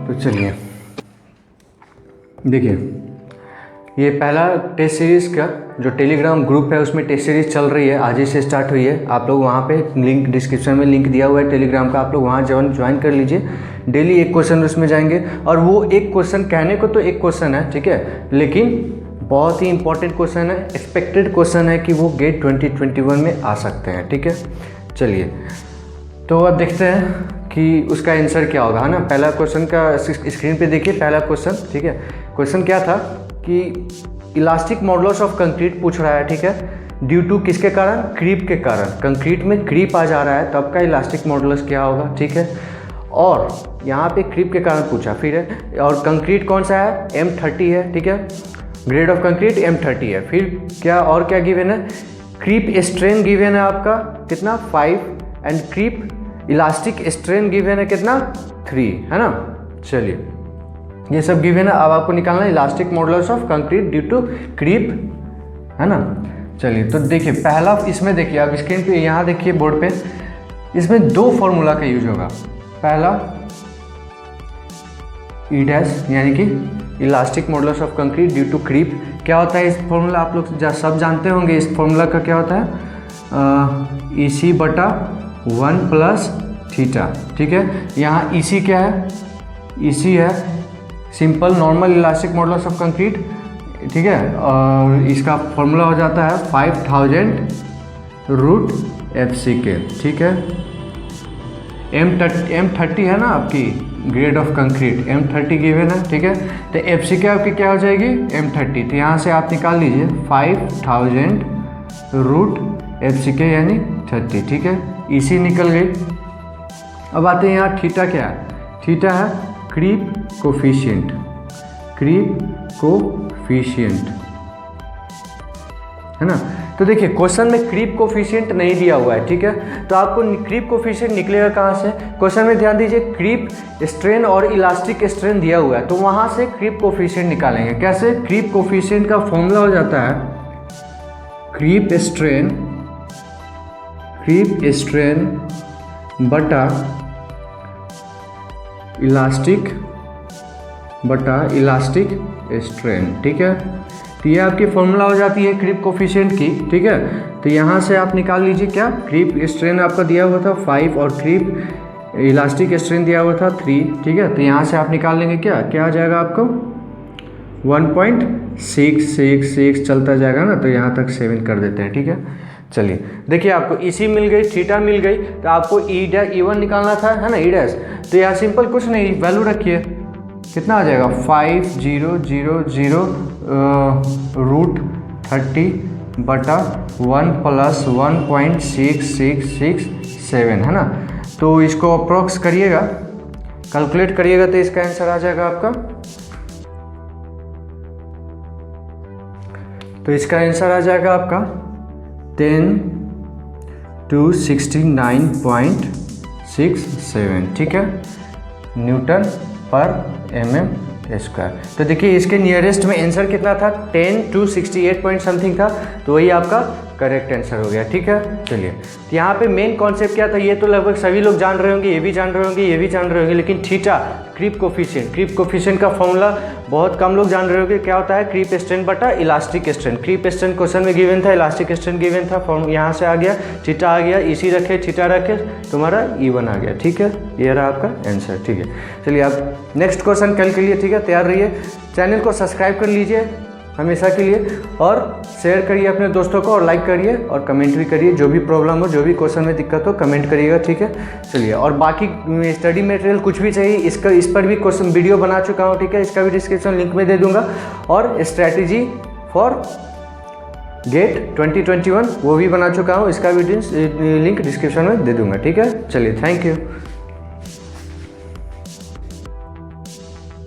तो चलिए देखिए, ये पहला टेस्ट सीरीज़ का जो टेलीग्राम ग्रुप है उसमें टेस्ट सीरीज़ चल रही है, आज ही से स्टार्ट हुई है। आप लोग वहाँ पे लिंक डिस्क्रिप्शन में लिंक दिया हुआ है टेलीग्राम का, आप लोग वहाँ ज्वाइन कर लीजिए। डेली एक क्वेश्चन उसमें जाएंगे, और वो एक क्वेश्चन कहने को तो एक क्वेश्चन है, ठीक है, लेकिन बहुत ही इंपॉर्टेंट क्वेश्चन है, एक्सपेक्टेड क्वेश्चन है कि वो गेट 2021 में आ सकते हैं, ठीक है। चलिए तो अब देखते हैं कि उसका आंसर क्या होगा, है ना। पहला क्वेश्चन का स्क्रीन पे देखिए, पहला क्वेश्चन, ठीक है। क्वेश्चन क्या था कि इलास्टिक मॉडुलस ऑफ कंक्रीट पूछ रहा है, ठीक है, ड्यू टू किसके कारण, क्रीप के कारण। कंक्रीट में क्रीप आ जा रहा है, तब का इलास्टिक मॉडुलस क्या होगा, ठीक है। और यहाँ पे क्रीप के कारण पूछा फिर है, और कंक्रीट कौन सा है, M30 है, ठीक है, ग्रेड ऑफ कंक्रीट M30 है। फिर क्या और क्या गिवन है, क्रीप स्ट्रेन गिवन है आपका कितना 5, and creep elastic strain given है कितना 3, है ना। चलिए ये सब गिवन है, अब आपको निकालना है elastic modulus of concrete due to creep, है ना। चलिए तो देखिए पहला, इसमें देखिए आप स्क्रीन पे, यहाँ देखिए बोर्ड पे, इसमें दो फॉर्मूला का यूज होगा। पहला ई डैश यानी कि elastic modulus of concrete due to creep, क्या होता है इस फॉर्मूला आप लोग सब जानते होंगे। इस फॉर्मूला का क्या होता है, EC बटा 1 प्लस थीटा, ठीक है। यहाँ EC क्या है, EC है simple normal elastic modulus of concrete, ठीक है, और इसका फॉर्मूला हो जाता है 5000 रूट FCK, ठीक है। M30 है ना आपकी grade of concrete, M30 given है, ठीक है। तो FCK आपकी क्या हो जाएगी, M30, तो यहाँ से आप निकाल लीजिए 5000 रूट FCK यानी 30, ठीक है। EC निकल गई। अब आते हैं यहाँ थीटा क्या है, थीटा है क्रीप कोफिशिएंट, क्रीप कोफिशिएंट, है ना। तो देखिए क्वेश्चन में क्रीप कोफिशिएंट नहीं दिया हुआ है, ठीक है, तो आपको क्रीप कोफिशिएंट निकलेगा कहाँ से। क्वेश्चन में ध्यान दीजिए, क्रीप स्ट्रेन और इलास्टिक स्ट्रेन दिया हुआ है, तो वहाँ से क्रीप कोफिशिएंट निकालेंगे। कैसे, क्रीप कोफिशिएंट का फॉर्मूला हो जाता है क्रीप स्ट्रेन बटा इलास्टिक स्ट्रेन, ठीक है। तो ये आपकी फॉर्मूला हो जाती है क्रीप कोफिशिएंट की, ठीक है। तो यहाँ से आप निकाल लीजिए क्या, क्रीप स्ट्रेन आपका दिया हुआ था 5 और क्रीप इलास्टिक स्ट्रेन दिया हुआ था 3, ठीक है। तो यहाँ से आप निकाल लेंगे क्या आ जाएगा आपको 1.666 चलता जाएगा ना, तो यहाँ तक 7 कर देते हैं, ठीक है। चलिए देखिए आपको EC मिल गई, थीटा मिल गई, तो आपको E1 निकालना था, है ना, E डैश। तो यहाँ सिंपल कुछ नहीं, वैल्यू रखिए, कितना आ जाएगा 5000 रूट 30 बटा 1 प्लस 1.6667, है ना। तो इसको अप्रॉक्स करिएगा, कैलकुलेट करिएगा, तो इसका आंसर आ जाएगा आपका, तो इसका आंसर आ जाएगा आपका 10⁻²69.67, ठीक है, न्यूटन पर mm²। तो देखिए इसके नियरेस्ट में आंसर कितना था, 10⁻68 पॉइंट समथिंग था, तो वही आपका करेक्ट आंसर हो गया, ठीक है। चलिए तो यहाँ पे मेन कॉन्सेप्ट क्या था, ये तो लगभग सभी लोग जान रहे होंगे, ये भी जान रहे होंगे, ये भी जान रहे होंगे, लेकिन थीटा क्रीप कोफिशिएंट का फॉर्मूला बहुत कम लोग जान रहे होंगे। क्या होता है, क्रीप स्ट्रेन बटा elastic strain. Creep strain question में गिवन था, इलास्टिक स्ट्रेन गिवन था, फॉर्म यहाँ से आ गया, थीटा आ गया, EC रखे, थीटा रखे, तुम्हारा E1 आ गया, ठीक है। ये रहा आपका आंसर, ठीक है। चलिए आप नेक्स्ट क्वेश्चन कल के लिए, ठीक है, तैयार रहिए। चैनल को सब्सक्राइब कर लीजिए हमेशा के लिए, और शेयर करिए अपने दोस्तों को, और लाइक करिए, और कमेंट भी करिए, जो भी प्रॉब्लम हो, जो भी क्वेश्चन में दिक्कत हो कमेंट करिएगा, ठीक है। चलिए, और बाकी स्टडी मटेरियल कुछ भी चाहिए, इस पर भी क्वेश्चन वीडियो बना चुका हूँ, ठीक है, इसका भी डिस्क्रिप्शन लिंक में दे दूंगा, और स्ट्रैटेजी फॉर गेट 2021 वो भी बना चुका हूँ, इसका भी लिंक डिस्क्रिप्शन में दे दूंगा, ठीक है। चलिए थैंक यू।